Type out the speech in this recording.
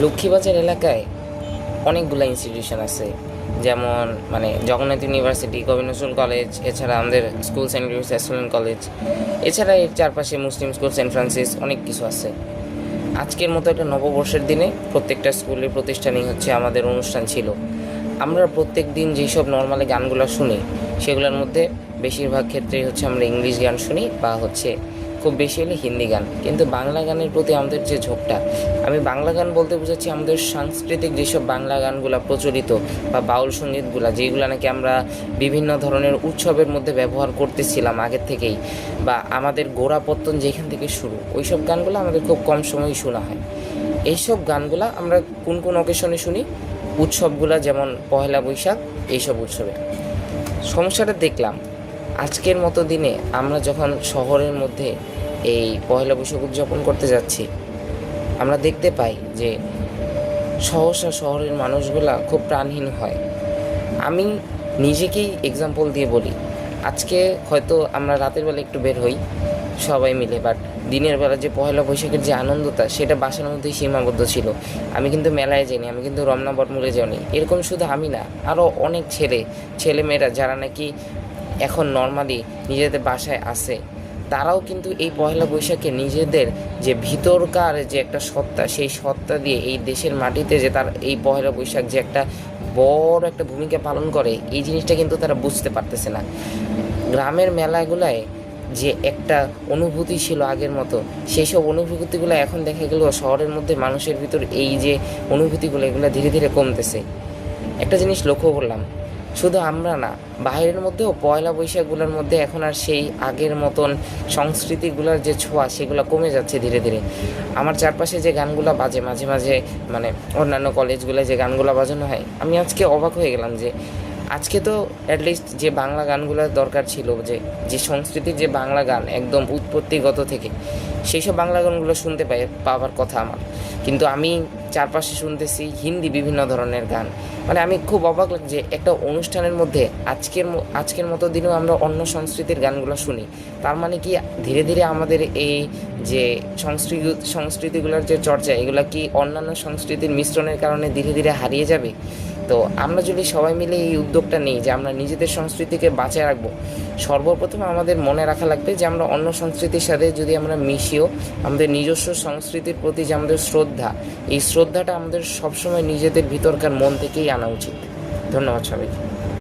লক্ষ্মীবাজার এলাকায় অনেকগুলো ইনস্টিটিউশন আছে, যেমন জগন্নাথ ইউনিভার্সিটি, কবি নজরুল কলেজ, এছাড়া আমাদের school Saint Louis SLN college, এছাড়া এর চারপাশে মুসলিম স্কুল সেন্ট ফ্রান্সিস, অনেক কিছু আছে। আজকের মতো একটা নববর্ষের দিনে প্রত্যেকটা স্কুলের প্রতিষ্ঠানেই আমাদের অনুষ্ঠান ছিল। আমরা প্রত্যেক দিন যেসব নর্মালি গানগুলো শুনি সেগুলোর মধ্যে বেশিরভাগ ক্ষেত্রেই আমরা ইংলিশ গান শুনি বা খুব বেশি হলে হিন্দি গান। কিন্তু বাংলা গানের প্রতি আমাদের যে ঝোঁকটা, আমি বাংলা গান বলতে বুঝাচ্ছি আমাদের সাংস্কৃতিক যেসব বাংলা গানগুলো প্রচলিত বা বাউল সঙ্গীতগুলো, যেগুলো নাকি আমরা বিভিন্ন ধরনের উৎসবের মধ্যে ব্যবহার করতেছিলাম আগের থেকেই, বা আমাদের গোড়াপত্তন যেখান থেকে শুরু, ওই সব গানগুলো আমাদের খুব কম সময়ই শোনা হয়। এইসব গানগুলো আমরা কোন কোন অকেশনে শুনি? উৎসবগুলো, যেমন পহেলা বৈশাখ, এইসব উৎসবে। সমস্যাটা দেখলাম আজকের মতো দিনে আমরা যখন শহরের মধ্যে এই পহেলা বৈশাখ উদযাপন করতে যাচ্ছি, আমরা দেখতে পাই যে সহসা শহরের মানুষগুলা খুব প্রাণহীন হয়। আমি নিজেকেই এক্সাম্পল দিয়ে বলি, আজকে হয়তো আমরা রাতের বেলা একটু বের হই সবাই মিলে, বাট দিনের বেলা যে পহেলা বৈশাখের যে আনন্দটা, সেটা বাসার মধ্যেই সীমাবদ্ধ ছিল। আমি কিন্তু মেলায় যাইনি, আমি কিন্তু রমনা বটমূলে যাইনি। এরকম শুধু আমি না, আরও অনেক ছেলেমেয়েরা যারা নাকি এখন নর্মালি নিজেদের বাসায় আছে, তারাও কিন্তু এই পহেলা বৈশাখে নিজেদের যে ভিতরকার যে একটা সত্তা, সেই সত্তা দিয়ে এই দেশের মাটিতে যে তার এই পহেলা বৈশাখ যে একটা বড় একটা ভূমিকা পালন করে, এই জিনিসটা কিন্তু তারা বুঝতে পারতেছে না। গ্রামের মেলাগুলায় যে একটা অনুভূতি ছিল আগের মতো, সেই সব অনুভূতিগুলো এখন দেখা গেল শহরের মধ্যে মানুষের ভিতর এই যে অনুভূতিগুলো, এগুলো ধীরে ধীরে কমতেছে। একটা জিনিস লক্ষ্য করলাম, শুধু আমরা না, বাইরের মধ্যেও পয়লা বৈশাখগুলোর মধ্যে এখন আর সেই আগের মতন সংস্কৃতিগুলোর যে ছোঁয়া, সেগুলো কমে যাচ্ছে ধীরে ধীরে। আমার চারপাশে যে গানগুলো বাজে মাঝে মাঝে, অন্যান্য কলেজগুলো যে গানগুলো বাজানো হয়, আমি আজকে অবাক হয়ে গেলাম যে আজকে তো অ্যাটলিস্ট যে বাংলা গানগুলোর দরকার ছিল, যে সংস্কৃতির যে বাংলা গান একদম উৎপত্তিগত থেকে, সেই সব বাংলা গানগুলো শুনতে পাওয়ার কথা আমার, কিন্তু আমি চারপাশে শুনতেছি হিন্দি বিভিন্ন ধরনের গান। আমি খুব অবাক যে একটা অনুষ্ঠানের মধ্যে আজকের মতো দিনেও আমরা অন্য সংস্কৃতির গানগুলো শুনি। তার মানে কি ধীরে ধীরে আমাদের এই যে সংস্কৃতিগুলোর যে চর্চা, এগুলো কি অন্যান্য সংস্কৃতির মিশ্রণের কারণে ধীরে ধীরে হারিয়ে যাবে? তো আমরা যদি সবাই মিলে এই উদ্যোগটা নিই যে আমরা নিজেদের সংস্কৃতিকে বাঁচিয়ে রাখবো, সর্বপ্রথম আমাদের মনে রাখা লাগবে যে আমরা অন্য সংস্কৃতির সাথে যদি আমরা মিশিও, আমাদের নিজস্ব সংস্কৃতির প্রতি যে আমাদের শ্রদ্ধা, এই শ্রদ্ধাটা আমাদের সবসময় নিজেদের ভিতরকার মন থেকেই আনা উচিত। ধন্যবাদ সবাইকে।